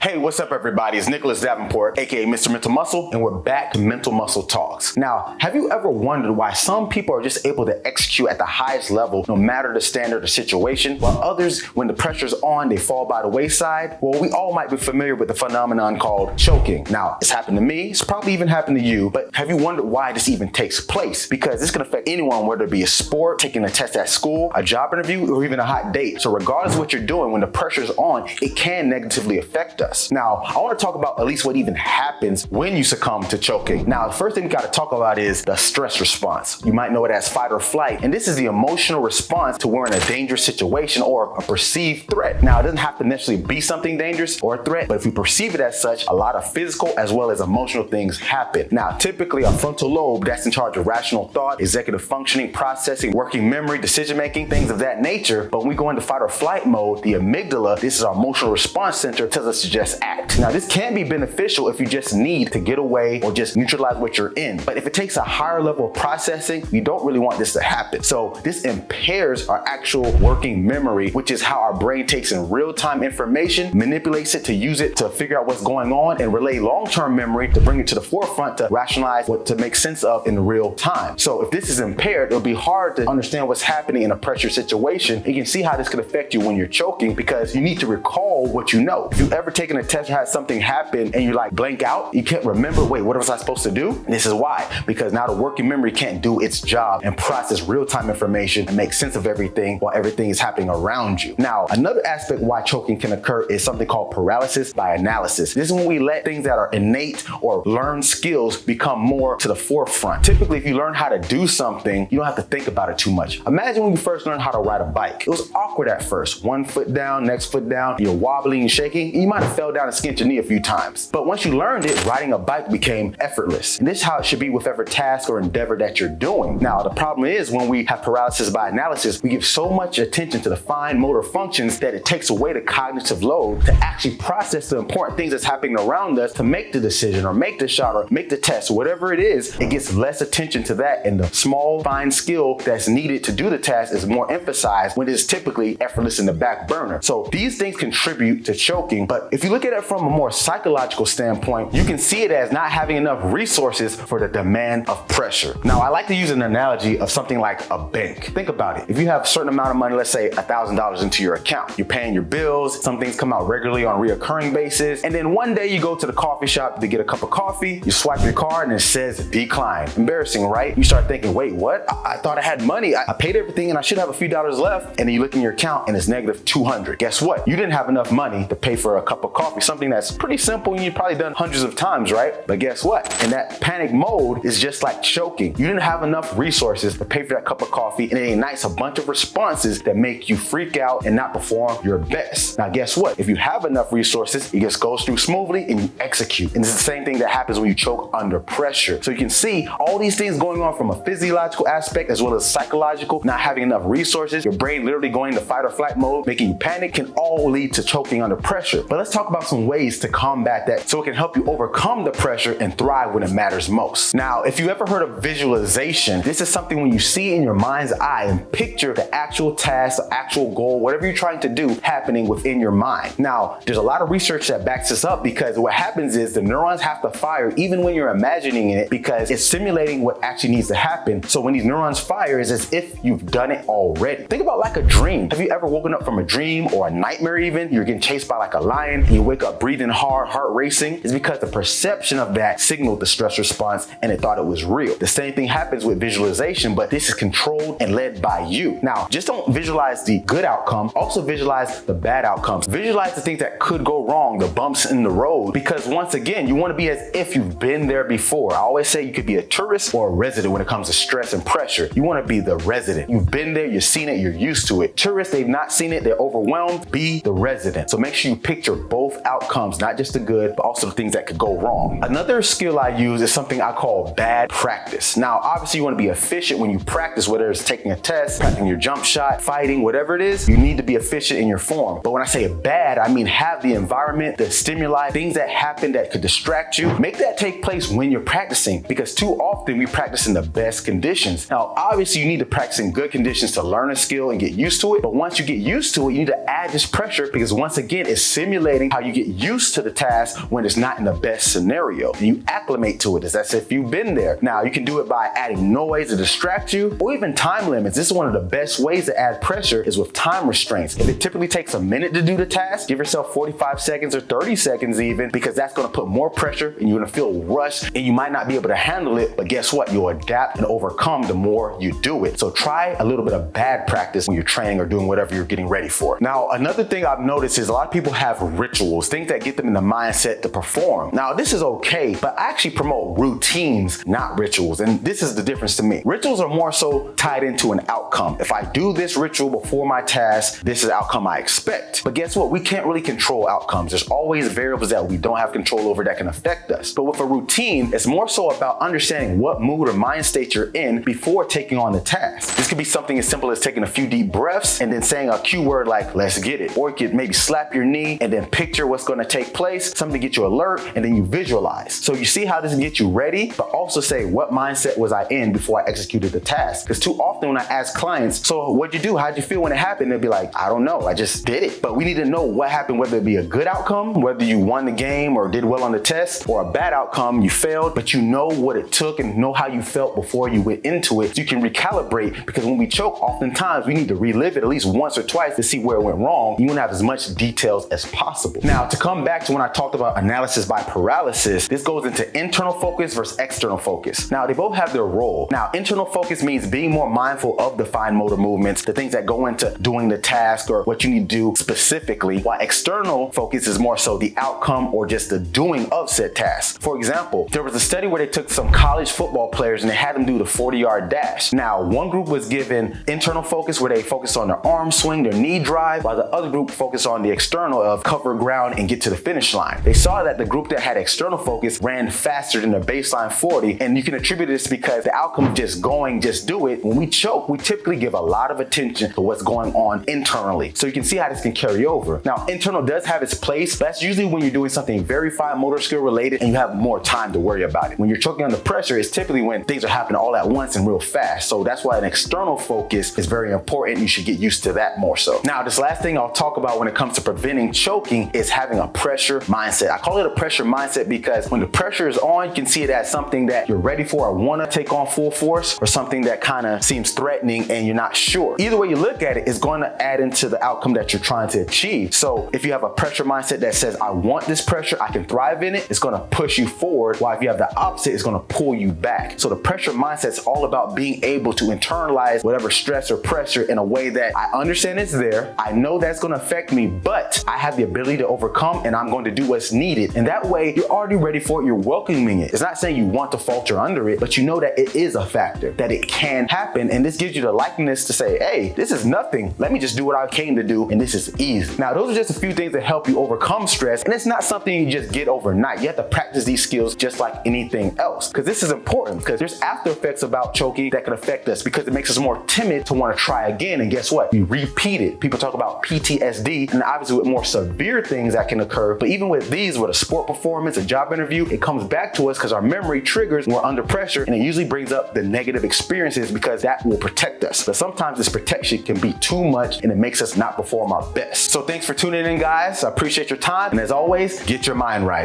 Hey, what's up everybody? It's Nicholas Davenport, aka Mr. Mental Muscle, and we're back to Mental Muscle Talks. Now, have you ever wondered why some people are just able to execute at the highest level no matter the standard or situation, while others, when the pressure's on, they fall by the wayside? Well, we all might be familiar with the phenomenon called choking. Now, it's happened to me, it's probably even happened to you, but have you wondered why this even takes place? Because this can affect anyone, whether it be a sport, taking a test at school, a job interview, or even a hot date. So regardless of what you're doing, when the pressure's on, it can negatively affect us. Now, I want to talk about at least what even happens when you succumb to choking. Now, the first thing we got to talk about is the stress response. You might know it as fight or flight, and this is the emotional response to we're in a dangerous situation or a perceived threat. Now, it doesn't have to necessarily be something dangerous or a threat, but if we perceive it as such, a lot of physical as well as emotional things happen. Now, typically, our frontal lobe, that's in charge of rational thought, executive functioning, processing, working memory, decision-making, things of that nature. But when we go into fight or flight mode, the amygdala, this is our emotional response center, tells us to just act. Now, this can be beneficial if you just need to get away or just neutralize what you're in. But if it takes a higher level of processing, you don't really want this to happen. So this impairs our actual working memory, which is how our brain takes in real-time information, manipulates it to use it to figure out what's going on, and relay long-term memory to bring it to the forefront to rationalize what to make sense of in real time. So if this is impaired, it'll be hard to understand what's happening in a pressure situation. You can see how this could affect you when you're choking because you need to recall what you know. If you ever taken a test or had something happen and you like blank out, you can't remember, wait, what was I supposed to do? And this is why, because now the working memory can't do its job and process real-time information and make sense of everything while everything is happening around you. Now, another aspect why choking can occur is something called paralysis by analysis. This is when we let things that are innate or learned skills become more to the forefront. Typically, if you learn how to do something, you don't have to think about it too much. Imagine when you first learned how to ride a bike. It was awkward at first. One foot down, next foot down, you're wobbling and shaking. You might have fell down and skinned your knee a few times. But once you learned it, riding a bike became effortless. And this is how it should be with every task or endeavor that you're doing. Now, the problem is when we have paralysis by analysis, we give so much attention to the fine motor functions that it takes away the cognitive load to actually process the important things that's happening around us to make the decision or make the shot or make the test, whatever it is, it gets less attention to that. And the small, fine skill that's needed to do the task is more emphasized when it's typically effortless in the back burner. So these things contribute to choking. But if you look at it from a more psychological standpoint, you can see it as not having enough resources for the demand of pressure. Now, I like to use an analogy of something like a bank. Think about it. If you have a certain amount of money, let's say $1,000 into your account, you're paying your bills, some things come out regularly on a reoccurring basis, and then one day you go to the coffee shop to get a cup of coffee, you swipe your card and it says decline. Embarrassing, right? You start thinking, wait, what? I thought I had money. I paid everything and I should have a few dollars left. And then you look in your account and it's negative 200. Guess what? You didn't have enough money to pay for a cup of coffee, something that's pretty simple and you've probably done hundreds of times, right? But guess what? In that panic mode is just like choking. You didn't have enough resources to pay for that cup of coffee, and it ignites a bunch of responses that make you freak out and not perform your best. Now, guess what? If you have enough resources, it just goes through smoothly and you execute. And it's the same thing that happens when you choke under pressure. So you can see all these things going on from a physiological aspect as well as psychological, not having enough resources, your brain literally going into fight or flight mode, making you panic, can all lead to choking under pressure. But let's talk about some ways to combat that so it can help you overcome the pressure and thrive when it matters most. Now, if you ever heard of visualization, this is something when you see in your mind's eye and picture the actual task, the actual goal, whatever you're trying to do happening within your mind. Now, there's a lot of research that backs this up because what happens is the neurons have to fire even when you're imagining it because it's simulating what actually needs to happen. So when these neurons fire, it's as if you've done it already. Think about like a dream. Have you ever woken up from a dream or a nightmare even? You're getting chased by like a lion and you wake up breathing hard, heart racing. It's because the perception of that signaled the stress response and it thought it was real. The same thing happens with visualization, but this is controlled and led by you. Now, just don't visualize the good outcome, also visualize the bad outcomes. Visualize the things that could go wrong, the bumps in the road, because once again, you want to be as if you've been there before. I always say you could be a tourist or a resident when it comes to stress and pressure. You want to be the resident. You've been there, you've seen it, you're used to it. Tourists, they've not seen it, they're overwhelmed. Be the resident. So make sure you picture both outcomes, not just the good, but also the things that could go wrong. Another skill I use is something I call bad practice. Now, obviously you want to be efficient when you practice, whether it's taking a test, practicing your jump shot, fighting, whatever it is, you need to be efficient in your form. But when I say bad, I mean have the environment, the stimuli, things that happen that could distract you. Make that take place when you're practicing, because too often we practice in the best conditions. Now, obviously you need to practice in good conditions to learn a skill and get used to it. But once you get used to it, you need to add this pressure because once again, it's simulating how you get used to the task when it's not in the best scenario. And you acclimate to it as if you've been there. Now, you can do it by adding noise to distract you, or even time limits. This is one of the best ways to add pressure is with time restraints. If it typically takes a minute to do the task, give yourself 45 seconds or 30 seconds even, because that's gonna put more pressure and you're gonna feel rushed and you might not be able to handle it, but guess what? You'll adapt and overcome the more you do it. So try a little bit of bad practice when you're training or doing whatever you're getting ready for. Now, another thing I've noticed is a lot of people have rituals, things that get them in the mindset to perform. Now, this is okay, but I actually promote routines, not rituals. And this is the difference to me. Rituals are more so tied into an outcome. If I do this ritual before my task, this is the outcome I expect. But guess what? We can't really control outcomes. There's always variables that we don't have control over that can affect us. But with a routine, it's more so about understanding what mood or mind state you're in before taking on the task. This could be something as simple as taking a few deep breaths and then saying a cue word like, let's get it. Or you could maybe slap your knee and then picture what's going to take place, something to get you alert, and then you visualize. So you see how this can get you ready, but also say, what mindset was I in before I executed the task? Because too often when I ask clients, so what'd you do? How'd you feel when it happened? They'll be like, I don't know, I just did it. But we need to know what happened, whether it be a good outcome, whether you won the game or did well on the test, or a bad outcome, you failed, but you know what it took and know how you felt before you went into it. So you can recalibrate, because when we choke, oftentimes we need to relive it at least once or twice to see where it went wrong. You want to have as much details as possible. Now, to come back to when I talked about analysis by paralysis, this goes into internal focus versus external focus. Now, they both have their role. Now, internal focus means being more mindful of the fine motor movements, the things that go into doing the task or what you need to do specifically, while external focus is more so the outcome or just the doing of said task. For example, there was a study where they took some college football players and they had them do the 40-yard dash. Now, one group was given internal focus where they focused on their arm swing, their knee drive, while the other group focused on the external of cover ground and get to the finish line. They saw that the group that had external focus ran faster than their baseline 40, and you can attribute this because the outcome of just going, just do it. When we choke, we typically give a lot of attention to what's going on internally. So you can see how this can carry over. Now, internal does have its place. That's usually when you're doing something very fine motor skill related and you have more time to worry about it. When you're choking under pressure, it's typically when things are happening all at once and real fast. So that's why an external focus is very important. You should get used to that more so. Now, this last thing I'll talk about when it comes to preventing choking is having a pressure mindset. I call it a pressure mindset because when the pressure is on, you can see it as something that you're ready for or want to take on full force, or something that kind of seems threatening and you're not sure. Either way you look at it, it's going to add into the outcome that you're trying to achieve. So if you have a pressure mindset that says, I want this pressure, I can thrive in it, it's going to push you forward. While if you have the opposite, it's going to pull you back. So the pressure mindset is all about being able to internalize whatever stress or pressure in a way that I understand it's there. I know that's going to affect me, but I have the ability to overcome and I'm going to do what's needed. And that way you're already ready for it. You're welcoming it. It's not saying you want to falter under it, but you know that it is a factor, that it can happen. And this gives you the likeness to say, hey, this is nothing. Let me just do what I came to do. And this is easy. Now, those are just a few things that help you overcome stress. And it's not something you just get overnight. You have to practice these skills just like anything else. Because this is important, because there's after effects about choking that can affect us, because it makes us more timid to want to try again. And guess what? We repeat it. People talk about PTSD, and obviously with more severe things that can occur. But even with these, with a sport performance, a job interview, it comes back to us because our memory triggers when we're under pressure, and it usually brings up the negative experiences because that will protect us. But sometimes this protection can be too much and it makes us not perform our best. So thanks for tuning in, guys. I appreciate your time. And as always, get your mind right.